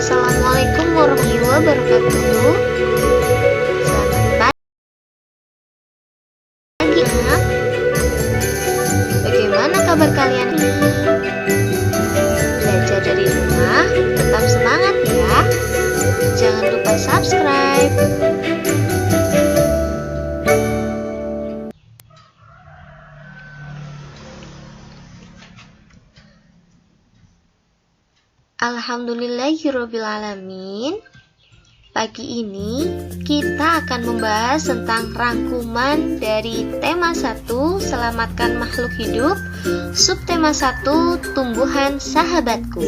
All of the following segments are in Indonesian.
Assalamualaikum warahmatullahi wabarakatuh. Selamat pagi anak. Bagaimana kabar kalian ini? Belajar dari rumah, tetap semangat ya. Jangan lupa subscribe. Alhamdulillahirrabbilalamin. Pagi ini kita akan membahas tentang rangkuman dari tema 1 Selamatkan Makhluk Hidup, subtema 1 Tumbuhan Sahabatku.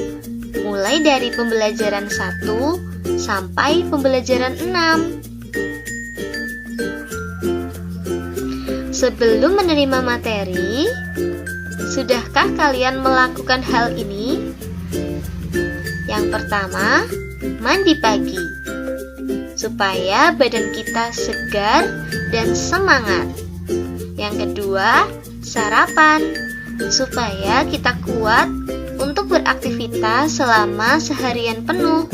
Mulai dari pembelajaran 1 sampai pembelajaran 6. Sebelum menerima materi, sudahkah kalian melakukan hal ini? Yang pertama, mandi pagi supaya badan kita segar dan semangat. Yang kedua, sarapan supaya kita kuat untuk beraktivitas selama seharian penuh.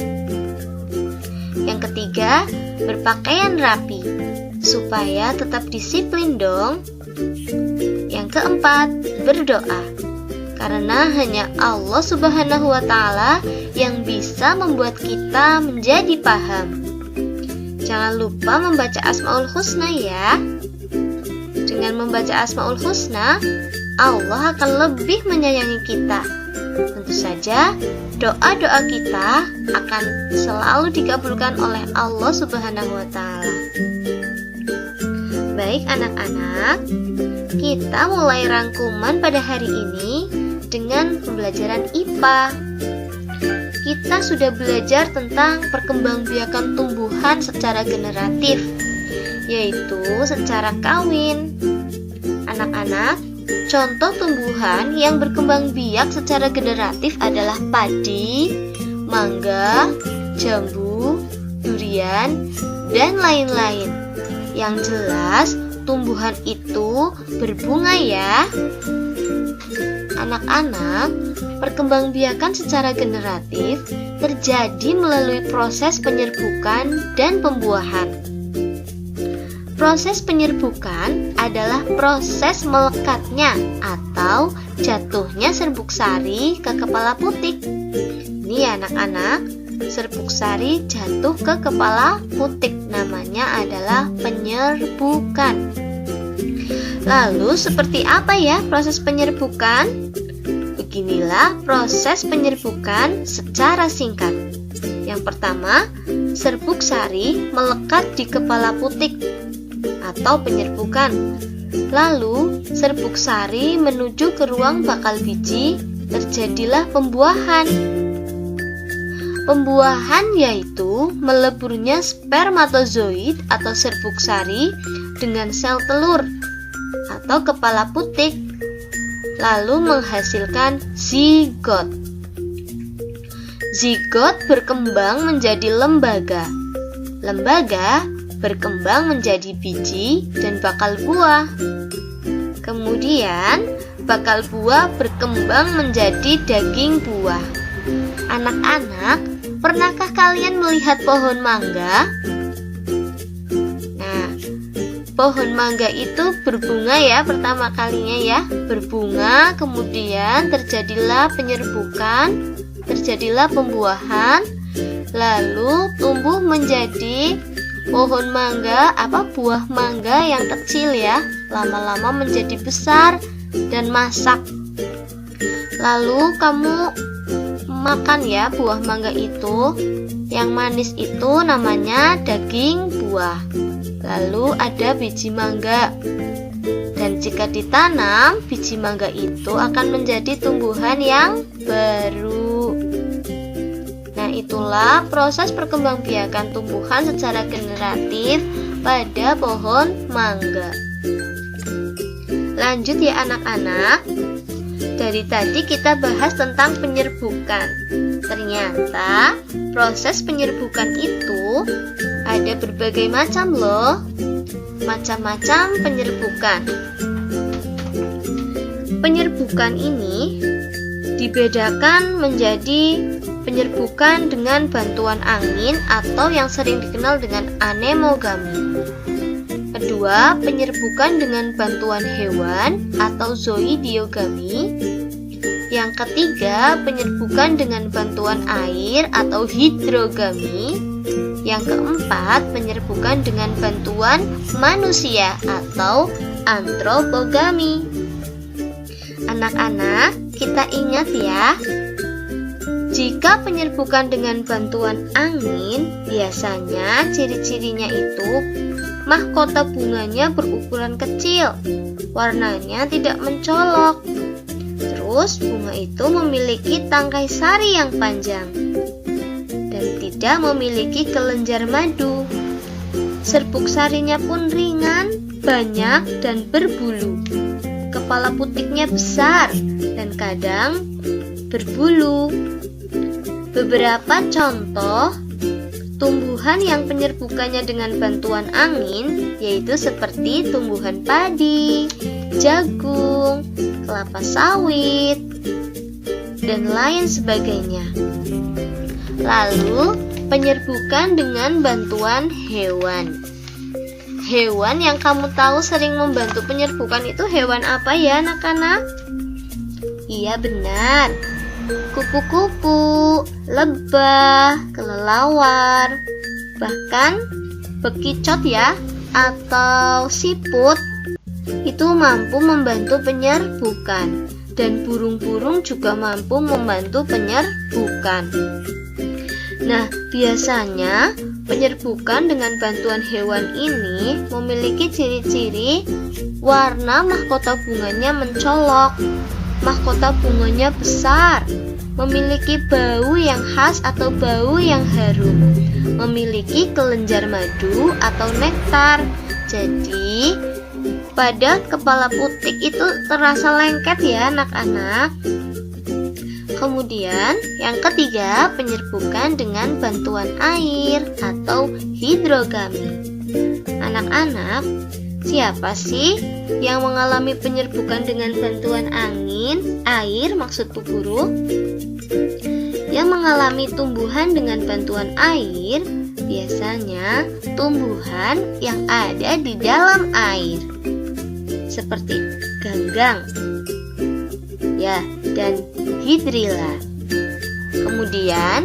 Yang ketiga, berpakaian rapi supaya tetap disiplin dong. Yang keempat, berdoa. Karena hanya Allah Subhanahu wa Ta'ala yang bisa membuat kita menjadi paham. Jangan lupa membaca Asmaul Husna ya. Dengan membaca Asmaul Husna, Allah akan lebih menyayangi kita. Tentu saja, doa-doa kita akan selalu dikabulkan oleh Allah Subhanahu wa Ta'ala. Baik anak-anak, kita mulai rangkuman pada hari ini dengan pembelajaran IPA. Kita sudah belajar tentang perkembangbiakan tumbuhan secara generatif, yaitu secara kawin. Anak-anak, contoh tumbuhan yang berkembang biak secara generatif adalah padi, mangga, jambu, durian, dan lain-lain. Yang jelas, tumbuhan itu berbunga ya. Anak-anak, perkembangbiakan secara generatif terjadi melalui proses penyerbukan dan pembuahan. Proses penyerbukan adalah proses melekatnya atau jatuhnya serbuk sari ke kepala putik. Nih anak-anak, serbuk sari jatuh ke kepala putik, namanya adalah penyerbukan. Lalu seperti apa ya proses penyerbukan? Beginilah proses penyerbukan secara singkat. Yang pertama, serbuk sari melekat di kepala putik atau penyerbukan. Lalu serbuk sari menuju ke ruang bakal biji, terjadilah pembuahan. Pembuahan yaitu meleburnya spermatozoid atau serbuk sari dengan sel telur atau kepala putik, lalu menghasilkan zigot. Zigot berkembang menjadi lembaga. Lembaga berkembang menjadi biji dan bakal buah. Kemudian, bakal buah berkembang menjadi daging buah. Anak-anak, pernahkah kalian melihat pohon mangga? Pohon mangga itu berbunga ya pertama kalinya ya. Berbunga, kemudian terjadilah penyerbukan, terjadilah pembuahan, lalu tumbuh menjadi pohon mangga, buah mangga yang kecil ya. Lama-lama menjadi besar dan masak. Lalu kamu makan ya buah mangga itu. Yang manis itu namanya daging buah. Lalu ada biji mangga. Dan jika ditanam, biji mangga itu akan menjadi tumbuhan yang baru. Nah, itulah proses perkembangbiakan tumbuhan secara generatif pada pohon mangga. Lanjut ya anak-anak. Dari tadi kita bahas tentang penyerbukan. Ternyata proses penyerbukan itu ada berbagai macam loh. Macam-macam penyerbukan. Penyerbukan ini dibedakan menjadi penyerbukan dengan bantuan angin atau yang sering dikenal dengan anemogami. Kedua, penyerbukan dengan bantuan hewan atau zoidiogami. Yang ketiga, penyerbukan dengan bantuan air atau hidrogami. Yang keempat, penyerbukan dengan bantuan manusia atau antropogami. Anak-anak, kita ingat ya, jika penyerbukan dengan bantuan angin, biasanya ciri-cirinya itu mahkota bunganya berukuran kecil, warnanya tidak mencolok. Terus bunga itu memiliki tangkai sari yang panjang dan tidak memiliki kelenjar madu. Serbuk sarinya pun ringan, banyak, dan berbulu. Kepala putiknya besar dan kadang berbulu. Beberapa contoh tumbuhan yang penyerbukannya dengan bantuan angin yaitu seperti tumbuhan padi, jagung, kelapa sawit, dan lain sebagainya. Lalu, penyerbukan dengan bantuan hewan. Hewan yang kamu tahu sering membantu penyerbukan itu hewan apa ya, anak-anak? Iya, benar. Kupu-kupu, lebah, kelelawar, bahkan bekicot ya, atau siput itu mampu membantu penyerbukan, dan burung-burung juga mampu membantu penyerbukan. Nah, biasanya penyerbukan dengan bantuan hewan ini memiliki ciri-ciri warna mahkota bunganya mencolok, mahkota bunganya besar, memiliki bau yang khas atau bau yang harum, memiliki kelenjar madu atau nektar. Jadi, pada kepala putik itu terasa lengket ya anak-anak. Kemudian, yang ketiga, penyerbukan dengan bantuan air atau hidrogami. Anak-anak, siapa sih yang mengalami penyerbukan dengan bantuan angin, air maksud Bu Guru? Yang mengalami tumbuhan dengan bantuan air biasanya tumbuhan yang ada di dalam air, seperti ganggang, ya, dan hidrilla. Kemudian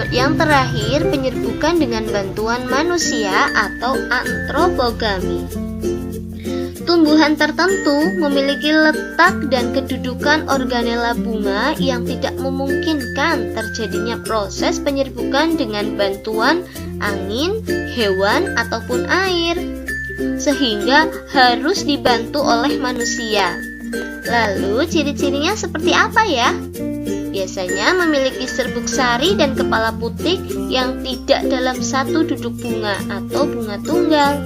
yang terakhir, penyerbukan dengan bantuan manusia atau antropogami. Tumbuhan tertentu memiliki letak dan kedudukan organela bunga yang tidak memungkinkan terjadinya proses penyerbukan dengan bantuan angin, hewan, ataupun air, sehingga harus dibantu oleh manusia. Lalu ciri-cirinya seperti apa ya? Biasanya memiliki serbuk sari dan kepala putik yang tidak dalam satu duduk bunga atau bunga tunggal.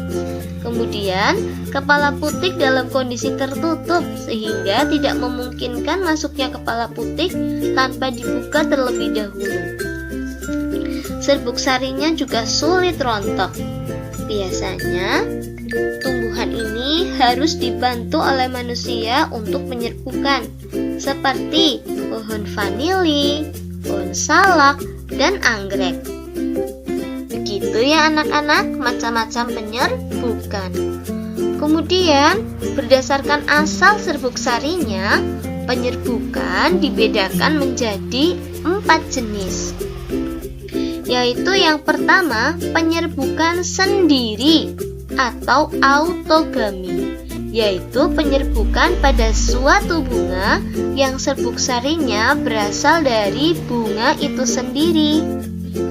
Kemudian, kepala putik dalam kondisi tertutup sehingga tidak memungkinkan masuknya kepala putik tanpa dibuka terlebih dahulu. Serbuk sarinya juga sulit rontok. Biasanya, tumbuhan ini harus dibantu oleh manusia untuk menyerbukan, seperti pohon vanili, pohon salak, dan anggrek. Begitu ya anak-anak, macam-macam penyerbukan. Kemudian, berdasarkan asal serbuk sarinya, penyerbukan dibedakan menjadi 4 jenis. Yaitu yang pertama, penyerbukan sendiri atau autogami, yaitu penyerbukan pada suatu bunga yang serbuk sarinya berasal dari bunga itu sendiri.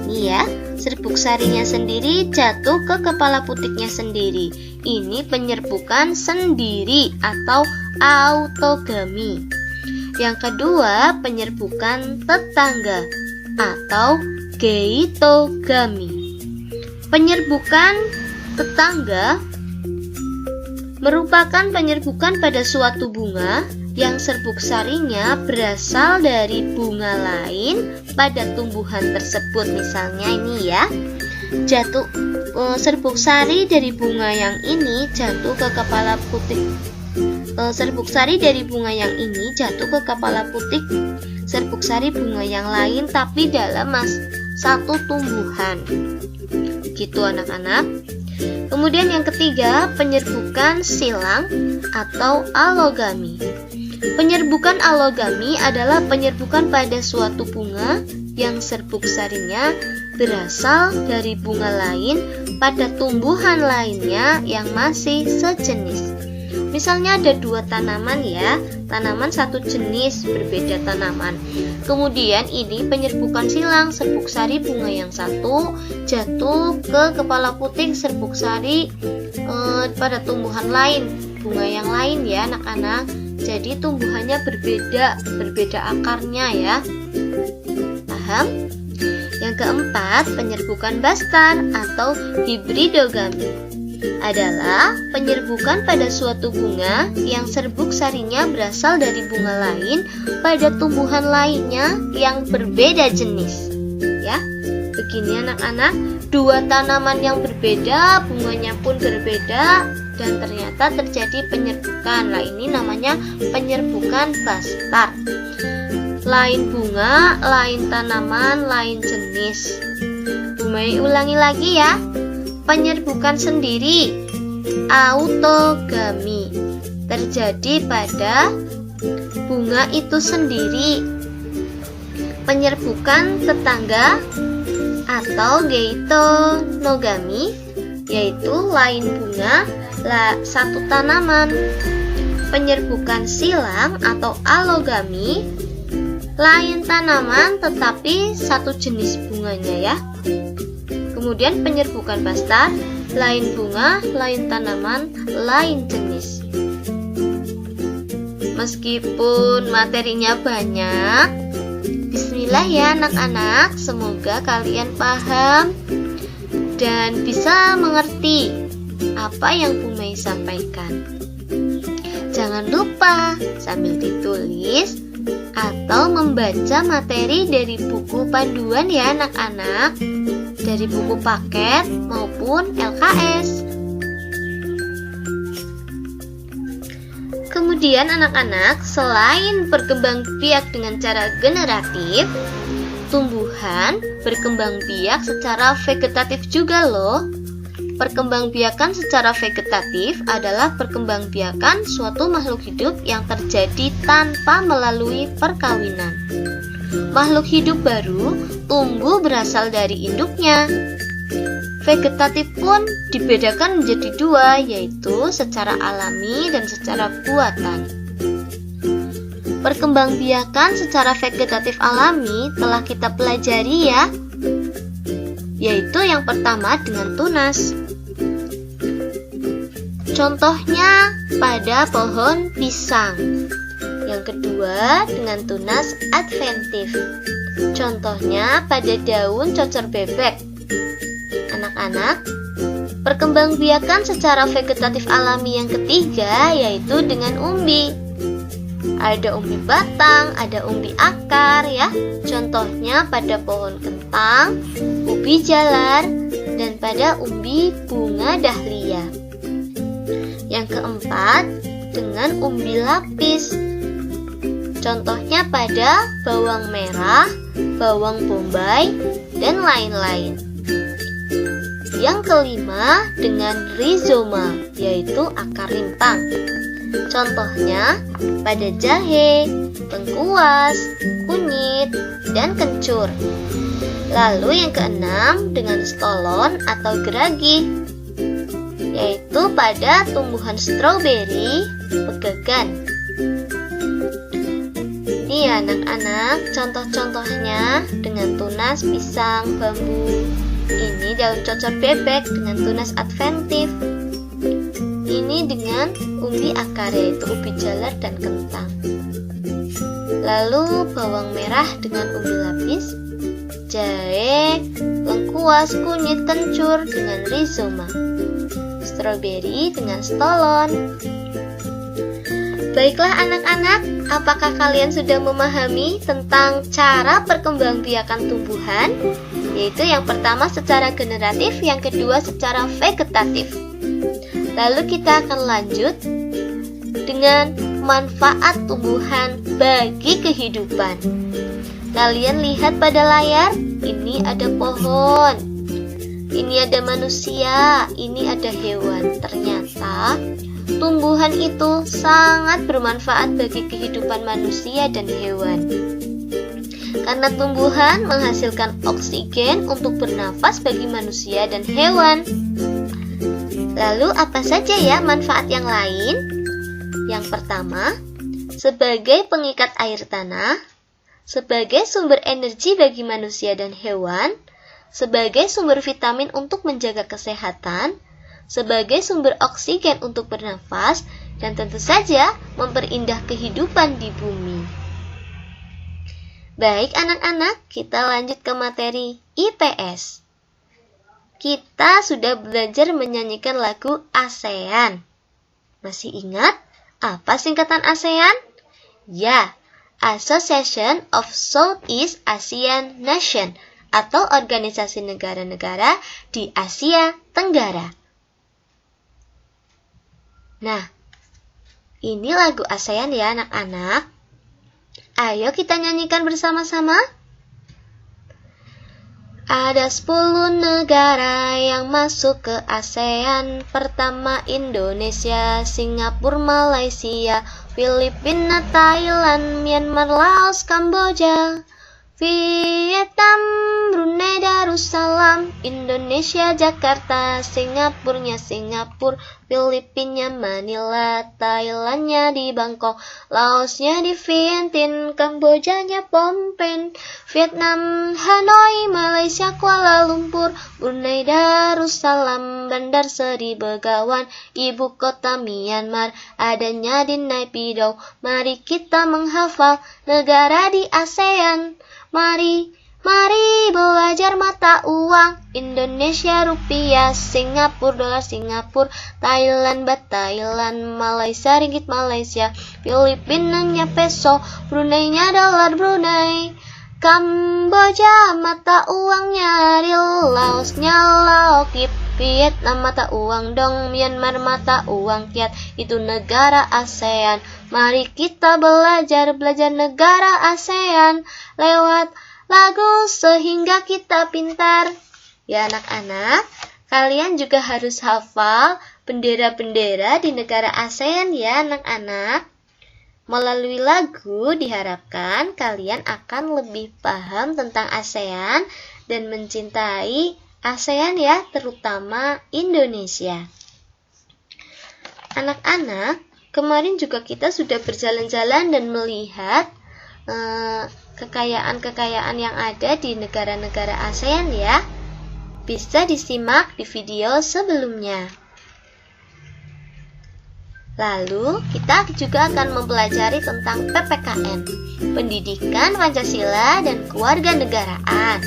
Iya, serbuk sarinya sendiri jatuh ke kepala putiknya sendiri. Ini penyerbukan sendiri atau autogami. Yang kedua, penyerbukan tetangga atau geitogami. Penyerbukan tetangga merupakan penyerbukan pada suatu bunga yang serbuk sarinya berasal dari bunga lain pada tumbuhan tersebut. Misalnya ini ya, serbuk sari dari bunga yang ini jatuh ke kepala putik serbuk sari dari bunga yang ini jatuh ke kepala putik serbuk sari bunga yang lain tapi dalam satu tumbuhan. Gitu anak-anak. Kemudian yang ketiga, penyerbukan silang atau alogami. Penyerbukan alogami adalah penyerbukan pada suatu bunga yang serbuk sarinya berasal dari bunga lain pada tumbuhan lainnya yang masih sejenis. Misalnya ada dua tanaman ya, tanaman satu jenis berbeda tanaman. Kemudian ini penyerbukan silang, serbuk sari bunga yang satu jatuh ke kepala puting serbuk sari pada tumbuhan lain, bunga yang lain ya anak-anak. Jadi tumbuhannya berbeda akarnya ya. Paham? Yang keempat, penyerbukan bastar atau hibridogami adalah penyerbukan pada suatu bunga yang serbuk sarinya berasal dari bunga lain pada tumbuhan lainnya yang berbeda jenis. Ya, begini anak-anak, dua tanaman yang berbeda, bunganya pun berbeda dan ternyata terjadi penyerbukan. Nah, ini namanya penyerbukan bastar. Lain bunga, lain tanaman, lain jenis. Bumi ulangi lagi ya. Penyerbukan sendiri, autogami, terjadi pada bunga itu sendiri. Penyerbukan tetangga atau geitonogami, yaitu lain bunga, satu tanaman. Penyerbukan silang atau alogami, lain tanaman tetapi satu jenis bunganya ya. Kemudian penyerbukan bastar, lain bunga, lain tanaman, lain jenis. Meskipun materinya banyak, bismillah ya anak-anak, semoga kalian paham dan bisa mengerti apa yang Bu Mei sampaikan. Jangan lupa sambil ditulis atau membaca materi dari buku panduan ya anak-anak, dari buku paket maupun LKS. Kemudian anak-anak, selain berkembang biak dengan cara generatif, tumbuhan berkembang biak secara vegetatif juga loh. Perkembangbiakan secara vegetatif adalah perkembangbiakan suatu makhluk hidup yang terjadi tanpa melalui perkawinan. Makhluk hidup baru tumbuh berasal dari induknya. Vegetatif pun dibedakan menjadi dua, yaitu secara alami dan secara buatan. Perkembangbiakan secara vegetatif alami telah kita pelajari ya, yaitu yang pertama dengan tunas. Contohnya pada pohon pisang. Yang kedua dengan tunas adventif. Contohnya pada daun cocor bebek. Anak-anak, perkembangbiakan secara vegetatif alami yang ketiga yaitu dengan umbi. Ada umbi batang, ada umbi akar ya. Contohnya pada pohon kentang, ubi jalar, dan pada umbi bunga dahlia. Yang keempat, dengan umbi lapis. Contohnya pada bawang merah, bawang bombay, dan lain-lain. Yang kelima, dengan rizoma, yaitu akar rimpang. Contohnya pada jahe, lengkuas, kunyit, dan kencur. Lalu yang keenam, dengan stolon atau geragi, yaitu pada tumbuhan stroberi, pegagan. Ini ya anak-anak, contoh-contohnya dengan tunas pisang, bambu. Ini daun cocor bebek dengan tunas adventif. Ini dengan umbi akar, yaitu ubi jalar dan kentang. Lalu bawang merah dengan umbi lapis, jahe, lengkuas, kunyit, kencur dengan rizoma, stroberi dengan stolon. Baiklah anak-anak, apakah kalian sudah memahami tentang cara perkembangbiakan tumbuhan? Yaitu yang pertama secara generatif, yang kedua secara vegetatif. Lalu kita akan lanjut dengan manfaat tumbuhan bagi kehidupan. Kalian lihat pada layar, ini ada pohon, ini ada manusia, ini ada hewan. Ternyata tumbuhan itu sangat bermanfaat bagi kehidupan manusia dan hewan. Karena tumbuhan menghasilkan oksigen untuk bernafas bagi manusia dan hewan. Lalu apa saja ya manfaat yang lain? Yang pertama, sebagai pengikat air tanah, sebagai sumber energi bagi manusia dan hewan, sebagai sumber vitamin untuk menjaga kesehatan, sebagai sumber oksigen untuk bernafas, dan tentu saja memperindah kehidupan di bumi. Baik anak-anak, kita lanjut ke materi IPS. Kita sudah belajar menyanyikan lagu ASEAN. Masih ingat apa singkatan ASEAN? Ya, Association of Southeast Asian Nation atau organisasi negara-negara di Asia Tenggara. Nah, ini lagu ASEAN ya anak-anak. Ayo kita nyanyikan bersama-sama. Ada 10 negara yang masuk ke ASEAN. Pertama Indonesia, Singapura, Malaysia, Filipina, Thailand, Myanmar, Laos, Kamboja, Vietnam, Brunei Darussalam, Indonesia Jakarta, Singapurnya Singapura, Filipina Manila, Thailandnya di Bangkok, Laosnya di Vientiane, Kambojanya Phnom Penh, Vietnam Hanoi, Malaysia Kuala Lumpur, Brunei Darussalam, Bandar Seri Begawan, ibu kota Myanmar, adanya di Naypyidaw. Mari kita menghafal negara di ASEAN. Mari belajar mata uang. Indonesia rupiah, Singapura dolar Singapura, Thailand baht Thailand, Malaysia ringgit Malaysia, Filipinanya peso, Bruneinya dolar Brunei, Kamboja mata uangnya riel, Laosnya Lao Kip, Vietnam mata uang dong, Myanmar mata uang kyat. Itu negara ASEAN. Mari kita belajar negara ASEAN lewat lagu sehingga kita pintar. Ya anak-anak, kalian juga harus hafal bendera-bendera di negara ASEAN ya anak-anak. Melalui lagu diharapkan kalian akan lebih paham tentang ASEAN dan mencintai ASEAN ya, terutama Indonesia. Anak-anak, kemarin juga kita sudah berjalan-jalan dan melihat kekayaan-kekayaan yang ada di negara-negara ASEAN ya. Bisa disimak di video sebelumnya. Lalu, kita juga akan mempelajari tentang PPKN, Pendidikan Pancasila dan Kewarganegaraan.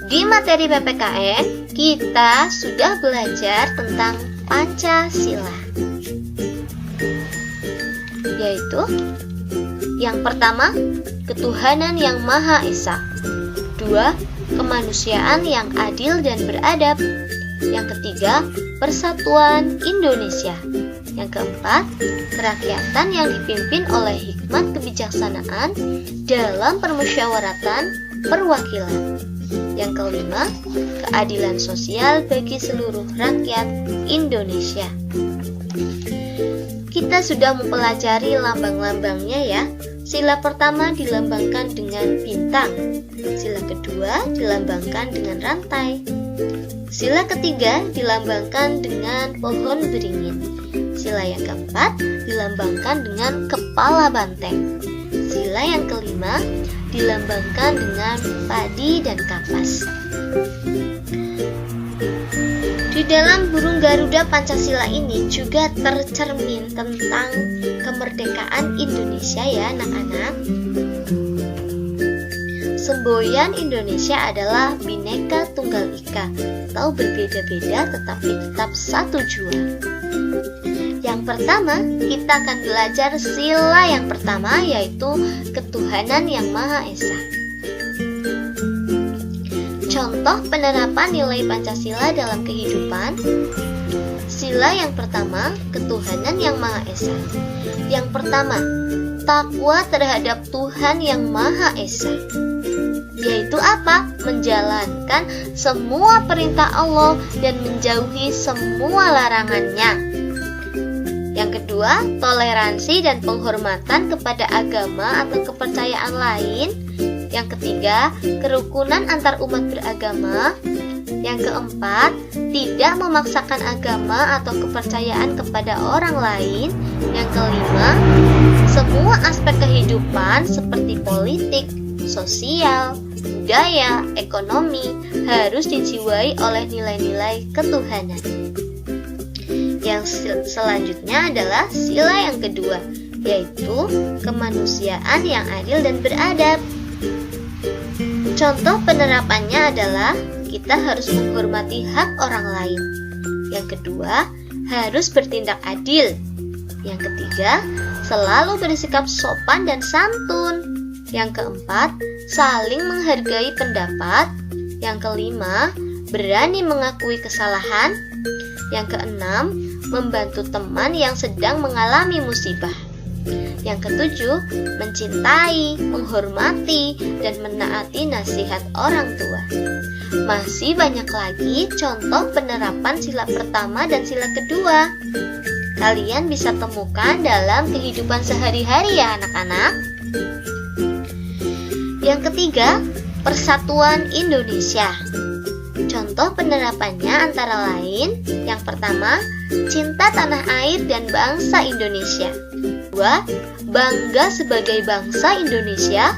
Di materi PPKN, kita sudah belajar tentang Pancasila, yaitu yang pertama, ketuhanan yang Maha Esa. 2. Kemanusiaan yang adil dan beradab. Yang ketiga, persatuan Indonesia. Yang keempat, kerakyatan yang dipimpin oleh hikmat kebijaksanaan dalam permusyawaratan perwakilan. Yang kelima, keadilan sosial bagi seluruh rakyat Indonesia. Kita sudah mempelajari lambang-lambangnya ya. Sila pertama dilambangkan dengan bintang. Sila kedua dilambangkan dengan rantai. Sila ketiga dilambangkan dengan pohon beringin. Sila yang keempat dilambangkan dengan kepala banteng. Sila yang kelima dilambangkan dengan padi dan kapas. Di dalam burung Garuda Pancasila ini juga tercermin tentang kemerdekaan Indonesia ya anak-anak. Semboyan Indonesia adalah Bhinneka Tunggal Ika atau berbeda-beda tetapi tetap satu jua. Yang pertama, kita akan belajar sila yang pertama yaitu ketuhanan yang Maha Esa. Contoh penerapan nilai Pancasila dalam kehidupan. Sila yang pertama, ketuhanan yang Maha Esa. Yang pertama, takwa terhadap Tuhan yang Maha Esa. Yaitu apa? Menjalankan semua perintah Allah dan menjauhi semua larangannya. Yang kedua, toleransi dan penghormatan kepada agama atau kepercayaan lain. Yang ketiga, kerukunan antar umat beragama. Yang keempat, tidak memaksakan agama atau kepercayaan kepada orang lain. Yang kelima, semua aspek kehidupan seperti politik, sosial, budaya, ekonomi harus dijiwai oleh nilai-nilai ketuhanan. Yang selanjutnya adalah sila yang kedua, yaitu kemanusiaan yang adil dan beradab. Contoh penerapannya adalah kita harus menghormati hak orang lain. Yang kedua, harus bertindak adil. Yang ketiga, selalu bersikap sopan dan santun. Yang keempat, saling menghargai pendapat. Yang kelima, berani mengakui kesalahan. Yang keenam, membantu teman yang sedang mengalami musibah. Yang ketujuh, mencintai, menghormati, dan menaati nasihat orang tua. Masih banyak lagi contoh penerapan sila pertama dan sila kedua. Kalian bisa temukan dalam kehidupan sehari-hari ya anak-anak. Yang ketiga, Persatuan Indonesia. Contoh penerapannya antara lain, yang pertama, cinta tanah air dan bangsa Indonesia. Dua, bangga sebagai bangsa Indonesia.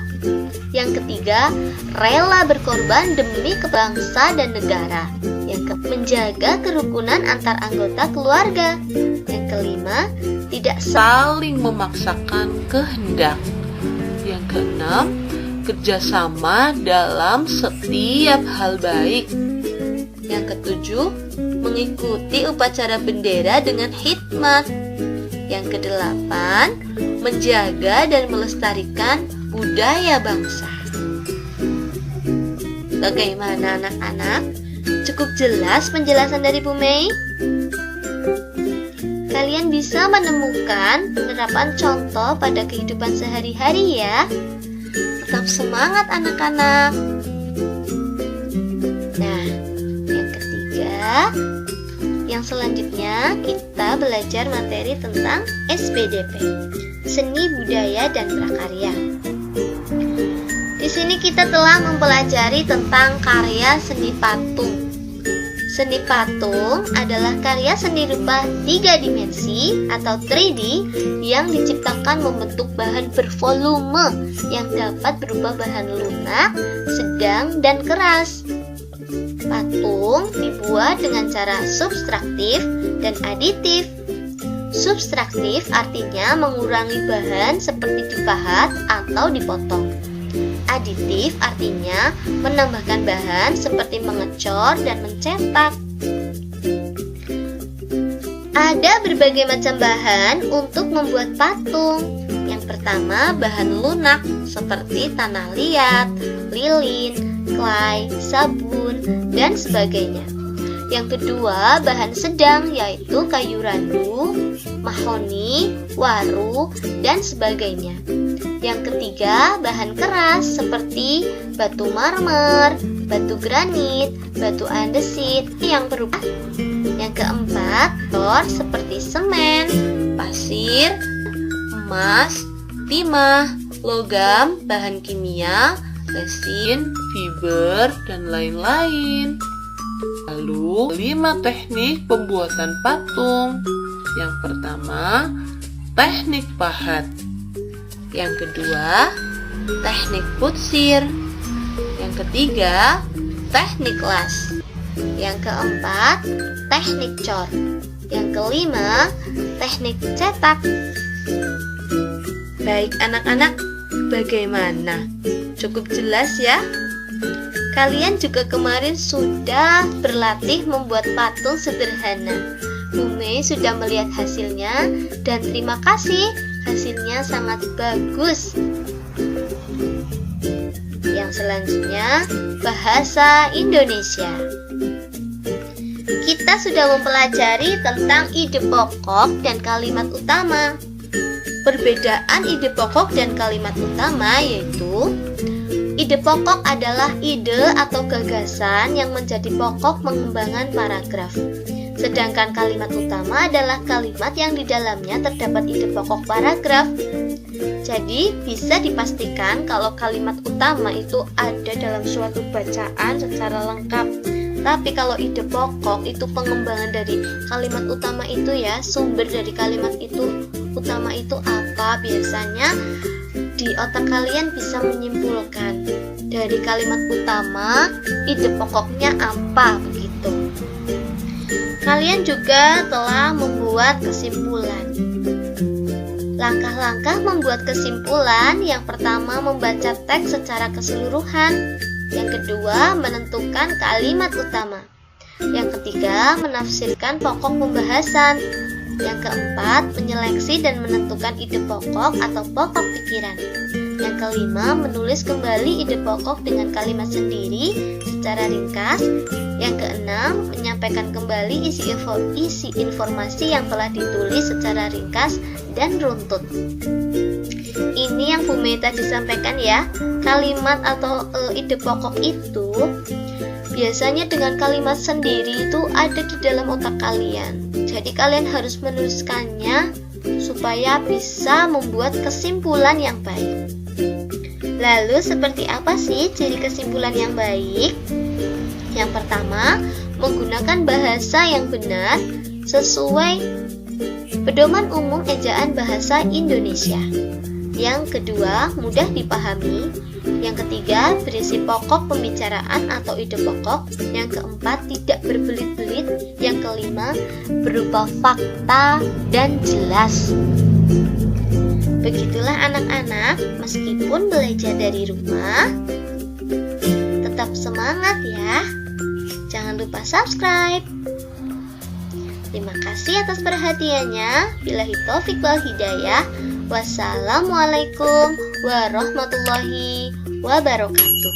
Yang ketiga, rela berkorban demi bangsa dan negara. Yang keempat, menjaga kerukunan antar anggota keluarga. Yang kelima, tidak saling memaksakan kehendak. Yang keenam, kerjasama dalam setiap hal baik. Yang ketujuh, mengikuti upacara bendera dengan hikmat. Yang kedelapan, menjaga dan melestarikan budaya bangsa. Bagaimana anak-anak? Cukup jelas penjelasan dari Bu Mei? Kalian bisa menemukan penerapan contoh pada kehidupan sehari-hari ya. Tetap semangat anak-anak. Nah, yang ketiga, yang selanjutnya kita belajar materi tentang SBDP, Seni Budaya dan Prakarya. Di sini kita telah mempelajari tentang karya seni patung. Seni patung adalah karya seni rupa 3 dimensi atau 3D yang diciptakan membentuk bahan bervolume yang dapat berupa bahan lunak, sedang, dan keras. Patung dibuat dengan cara subtraktif dan aditif. Subtraktif artinya mengurangi bahan seperti dipahat atau dipotong. Aditif artinya menambahkan bahan seperti mengecor dan mencetak. Ada berbagai macam bahan untuk membuat patung. Yang pertama, bahan lunak seperti tanah liat, lilin, clay, sabun, dan sebagainya. Yang kedua, bahan sedang yaitu kayu randu, mahoni, waru, dan sebagainya. Yang ketiga, bahan keras seperti batu marmer, batu granit, batu andesit yang berupa. Yang keempat, seperti semen, pasir, emas, timah, logam, bahan kimia, resin, fiber, dan lain-lain. Lalu, 5 teknik pembuatan patung. Yang pertama, teknik pahat. Yang kedua, teknik putsir. Yang ketiga, teknik las. Yang keempat, teknik cor. Yang kelima, teknik cetak. Baik anak-anak, bagaimana? Cukup jelas ya? Kalian juga kemarin sudah berlatih membuat patung sederhana. Bu Mei sudah melihat hasilnya dan terima kasih, hasilnya sangat bagus. Yang selanjutnya, bahasa Indonesia. kita sudah mempelajari tentang ide pokok dan kalimat utama. Perbedaan ide pokok dan kalimat utama yaitu ide pokok adalah ide atau gagasan yang menjadi pokok pengembangan paragraf. Sedangkan kalimat utama adalah kalimat yang di dalamnya terdapat ide pokok paragraf. Jadi bisa dipastikan kalau kalimat utama itu ada dalam suatu bacaan secara lengkap. Tapi kalau ide pokok itu pengembangan dari kalimat utama itu ya, sumber dari kalimat itu utama itu apa, biasanya di otak kalian bisa menyimpulkan dari kalimat utama ide pokoknya apa begitu. Kalian juga telah membuat kesimpulan. Langkah-langkah membuat kesimpulan: yang pertama membaca teks secara keseluruhan, yang kedua menentukan kalimat utama, yang ketiga menafsirkan pokok pembahasan, yang keempat menyeleksi dan menentukan ide pokok atau pokok pikiran, yang kelima menulis kembali ide pokok dengan kalimat sendiri secara ringkas, yang keenam menyampaikan kembali isi informasi yang telah ditulis secara ringkas dan runtut. Ini yang Bu Mei tadi sampaikan ya. Kalimat atau ide pokok itu biasanya dengan kalimat sendiri itu ada di dalam otak kalian. Jadi kalian harus menuliskannya supaya bisa membuat kesimpulan yang baik. Lalu seperti apa sih ciri kesimpulan yang baik? Yang pertama, menggunakan bahasa yang benar sesuai pedoman umum ejaan bahasa Indonesia. Yang kedua, mudah dipahami. Yang ketiga, berisi pokok pembicaraan atau ide pokok. Yang keempat, tidak berbelit-belit. Yang kelima, berupa fakta dan jelas. Begitulah anak-anak, meskipun belajar dari rumah, tetap semangat ya. Jangan lupa subscribe. Terima kasih atas perhatiannya. Billahi taufik wal hidayah. Wassalamualaikum warahmatullahi wabarakatuh.